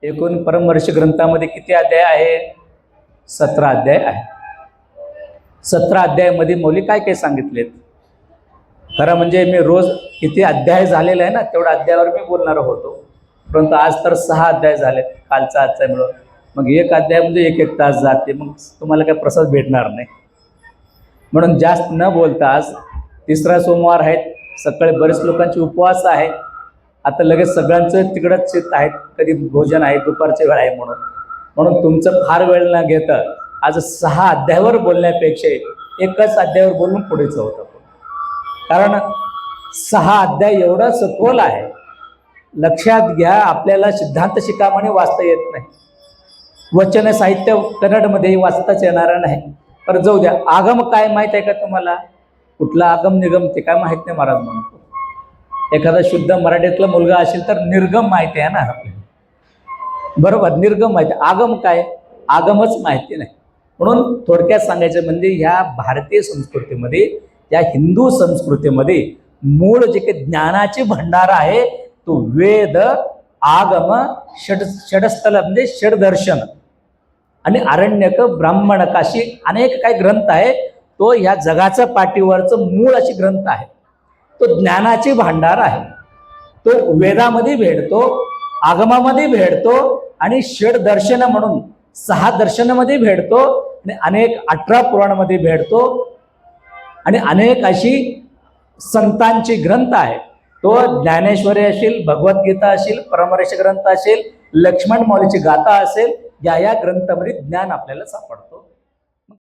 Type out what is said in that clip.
एकूण परमवर्ष ग्रंथामध्ये किती अध्याय आहे? 17 अध्याय आहे. 17 अध्यायामध्ये मौली काय काय सांगितलेत? खरं म्हणजे मी रोज किती अध्याय झालेला आहे ना तेवढ्या अध्यायावर मी बोलणार होतो, परंतु आज तर 6 अध्याय झालेत, कालचा आजचा मिळून. मग एक अध्याय म्हणजे 1-1 तास जाते, मग तुम्हाला काय प्रसाद भेटणार नाही. म्हणून जास्त न बोलता, आज तिसरा सोमवार आहेत, सकाळी बरेच लोकांचे उपवास आहे. आता लगेच सगळ्यांचं तिकडंच चित्त आहेत, कधी भोजन आहे, दुपारची वेळ आहे म्हणून तुमचं फार वेळ न घेता आज 6 अध्यायावर बोलण्यापेक्षा एकच अध्यायावर बोलून पुढेच होतं. कारण 6 अध्याय एवढा सखोल आहे, लक्षात घ्या. आपल्याला सिद्धांत शिकामणी वाचता येत नाही, वचन साहित्य कन्नडमध्येही वाचताच येणार नाही. पण जाऊ द्या, आगम काय माहीत आहे का तुम्हाला? कुठला आगम निगम ते काय माहीत नाही महाराज म्हणतो. एखादा शुद्ध मराठीतला मुलगा असेल तर निर्गम माहिती आहे ना आपल्याला, बरोबर? निर्गम माहिती. आगम काय? आगमच माहिती नाही. म्हणून थोडक्यात सांगायचं म्हणजे ह्या भारतीय संस्कृतीमध्ये, या हिंदू संस्कृतीमध्ये मूळ जे काही ज्ञानाचे भंडार आहे तो वेद, आगम, षडस्थल म्हणजे षडदर्शन आणि आरण्यक, ब्राह्मणक अशी अनेक काही ग्रंथ आहे. तो ह्या जगाच्या पाठीवरचं मूळ अशी ग्रंथ आहे. तो ज्ञानाची भांडार आहे. तो वेदामध्ये भेटतो, आगमामध्ये भेटतो आणि षडदर्शन म्हणून 6 दर्शनामध्ये भेटतो आणि अनेक 18 पुराणामध्ये भेटतो आणि अनेक अशी संतांची ग्रंथ आहे. तो ज्ञानेश्वरी असेल, भगवद्गीता असेल, परमर्श ग्रंथ असेल, लक्ष्मण माऊलीची गाथा असेल, या ग्रंथामध्ये ज्ञान आपल्याला सापडतो.